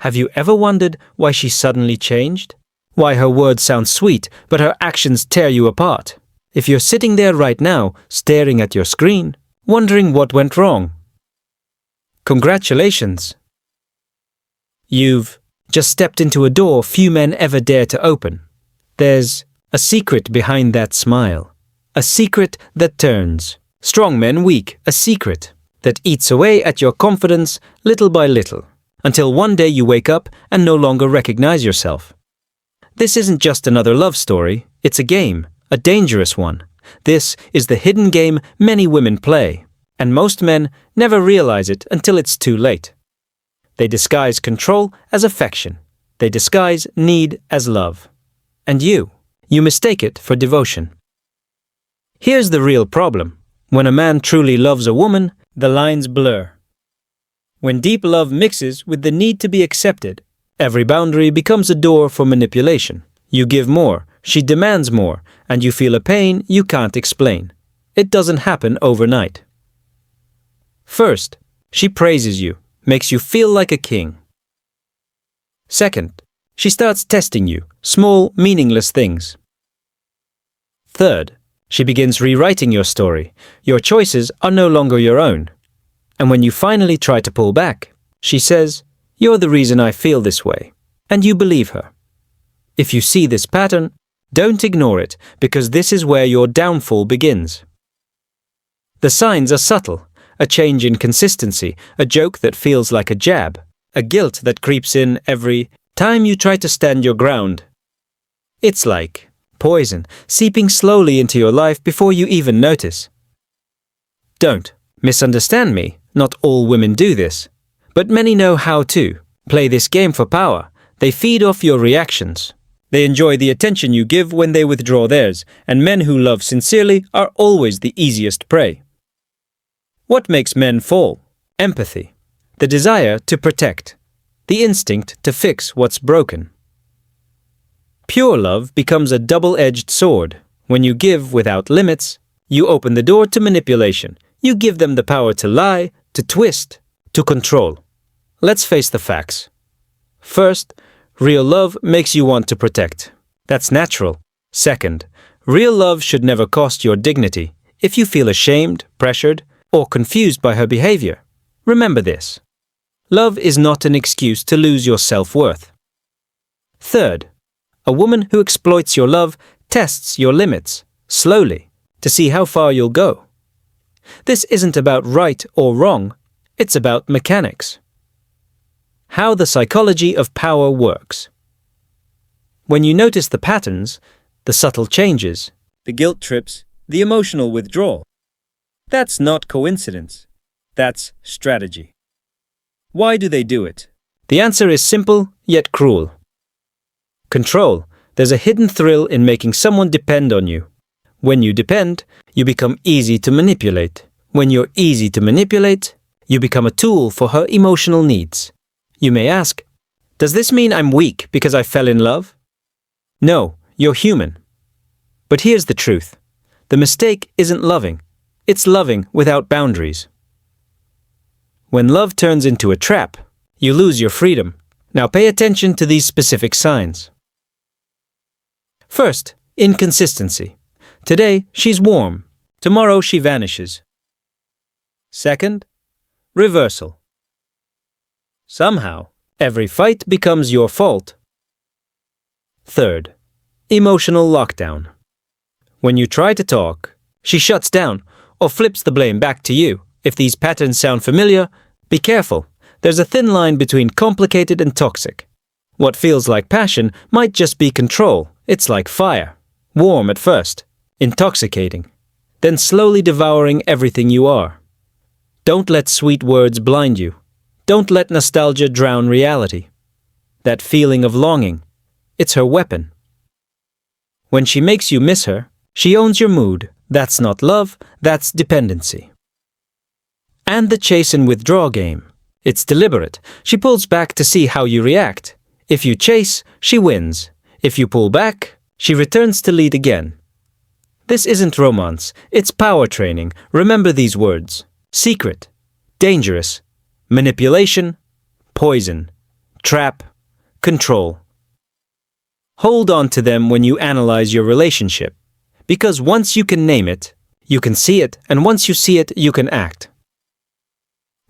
Have you ever wondered why she suddenly changed? Why her words sound sweet, but her actions tear you apart? If you're sitting there right now, staring at your screen, wondering what went wrong, congratulations! You've just stepped into a door few men ever dare to open. There's a secret behind that smile. A secret that turns strong men weak. A secret that eats away at your confidence little by little, until one day you wake up and no longer recognize yourself. This isn't just another love story. It's a game, a dangerous one. This is the hidden game many women play, and most men never realize it until it's too late. They disguise control as affection. They disguise need as love. And you mistake it for devotion. Here's the real problem. When a man truly loves a woman, the lines blur. When deep love mixes with the need to be accepted, every boundary becomes a door for manipulation. You give more, she demands more, and you feel a pain you can't explain. It doesn't happen overnight. First, she praises you, makes you feel like a king. Second, she starts testing you, small, meaningless things. Third, she begins rewriting your story. Your choices are no longer your own. And when you finally try to pull back, she says, "You're the reason I feel this way." And you believe her. If you see this pattern, don't ignore it, because this is where your downfall begins. The signs are subtle. A change in consistency, a joke that feels like a jab, a guilt that creeps in every time you try to stand your ground. It's like poison seeping slowly into your life before you even notice. Don't misunderstand me. Not all women do this, but many know how to play this game for power. They feed off your reactions. They enjoy the attention you give when they withdraw theirs, and men who love sincerely are always the easiest prey. What makes men fall? Empathy, the desire to protect, the instinct to fix what's broken. Pure love becomes a double-edged sword. When you give without limits, you open the door to manipulation. You give them the power to lie, to twist, to control. Let's face the facts. First, real love makes you want to protect. That's natural. Second, real love should never cost your dignity. If you feel ashamed, pressured, or confused by her behavior, remember this. Love is not an excuse to lose your self-worth. Third, a woman who exploits your love tests your limits, slowly, to see how far you'll go. This isn't about right or wrong, it's about mechanics. How the psychology of power works. When you notice the patterns, the subtle changes, the guilt trips, the emotional withdrawal, that's not coincidence. That's strategy. Why do they do it? The answer is simple, yet cruel. Control. There's a hidden thrill in making someone depend on you. When you depend, you become easy to manipulate. When you're easy to manipulate, you become a tool for her emotional needs. You may ask, does this mean I'm weak because I fell in love? No, you're human. But here's the truth. The mistake isn't loving. It's loving without boundaries. When love turns into a trap, you lose your freedom. Now pay attention to these specific signs. First, inconsistency. Today, she's warm. Tomorrow, she vanishes. Second, reversal. Somehow, every fight becomes your fault. Third, emotional lockdown. When you try to talk, she shuts down or flips the blame back to you. If these patterns sound familiar, be careful. There's a thin line between complicated and toxic. What feels like passion might just be control. It's like fire. Warm at first, intoxicating, then slowly devouring everything you are. Don't let sweet words blind you. Don't let nostalgia drown reality. That feeling of longing, it's her weapon. When she makes you miss her, she owns your mood. That's not love, that's dependency. And the chase and withdraw game. It's deliberate. She pulls back to see how you react. If you chase, she wins. If you pull back, she returns to lead again. This isn't romance, it's power training. Remember these words. Secret, dangerous, manipulation, poison, trap, control. Hold on to them when you analyze your relationship, because once you can name it, you can see it, and once you see it, you can act.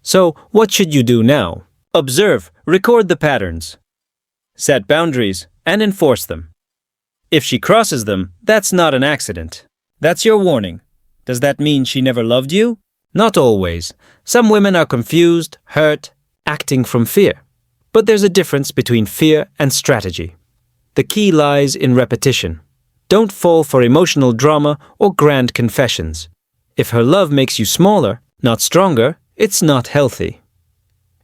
So, what should you do now? Observe, record the patterns. Set boundaries, and enforce them. If she crosses them, that's not an accident. That's your warning. Does that mean she never loved you? Not always. Some women are confused, hurt, acting from fear. But there's a difference between fear and strategy. The key lies in repetition. Don't fall for emotional drama or grand confessions. If her love makes you smaller, not stronger, it's not healthy.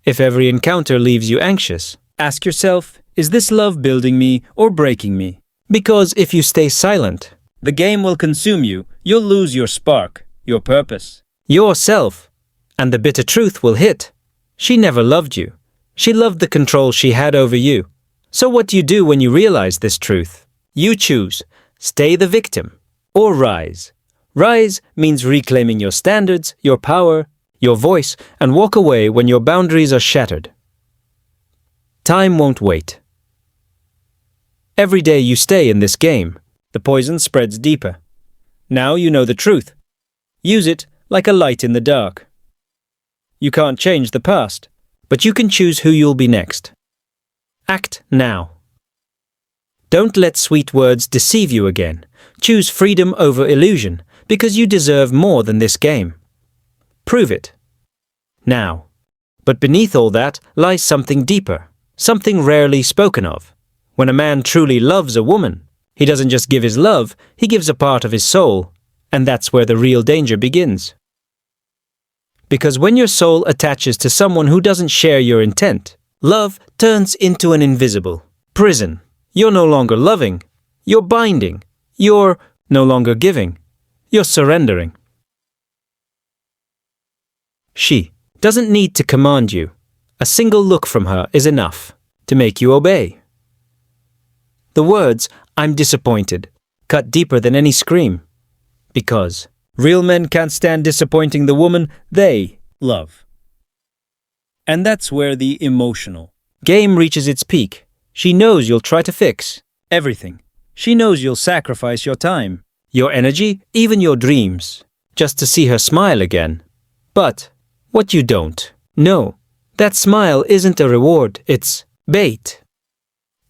If every encounter leaves you anxious, ask yourself, is this love building me or breaking me? Because if you stay silent, the game will consume you. You'll lose your spark, your purpose, yourself, and the bitter truth will hit. She never loved you. She loved the control she had over you. So what do you do when you realize this truth? You choose, stay the victim, or rise. Rise means reclaiming your standards, your power, your voice, and walk away when your boundaries are shattered. Time won't wait. Every day you stay in this game, the poison spreads deeper. Now you know the truth. Use it like a light in the dark. You can't change the past, but you can choose who you'll be next. Act now. Don't let sweet words deceive you again. Choose freedom over illusion, because you deserve more than this game. Prove it. Now. But beneath all that lies something deeper, something rarely spoken of. When a man truly loves a woman, he doesn't just give his love, he gives a part of his soul, and that's where the real danger begins. Because when your soul attaches to someone who doesn't share your intent, love turns into an invisible prison. You're no longer loving, you're binding. You're no longer giving, you're surrendering. She doesn't need to command you. A single look from her is enough to make you obey. The words, "I'm disappointed," cut deeper than any scream. Because real men can't stand disappointing the woman they love. And that's where the emotional game reaches its peak. She knows you'll try to fix everything. She knows you'll sacrifice your time, your energy, even your dreams, just to see her smile again. But what you don't know, that smile isn't a reward, it's bait.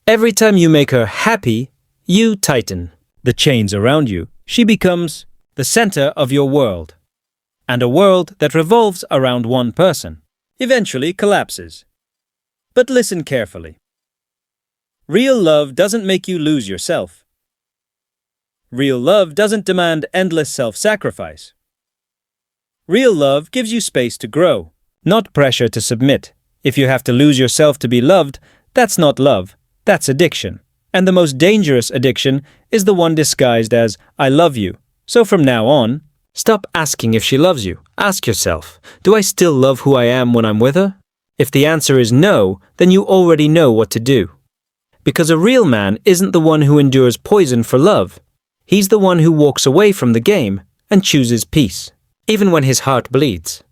Every time you make her happy, you tighten the chains around you. She becomes the center of your world. And a world that revolves around one person eventually collapses. But listen carefully. Real love doesn't make you lose yourself. Real love doesn't demand endless self-sacrifice. Real love gives you space to grow, not pressure to submit. If you have to lose yourself to be loved, that's not love, that's addiction. And the most dangerous addiction is the one disguised as, "I love you." So from now on, stop asking if she loves you. Ask yourself, do I still love who I am when I'm with her? If the answer is no, then you already know what to do. Because a real man isn't the one who endures poison for love. He's the one who walks away from the game and chooses peace, even when his heart bleeds.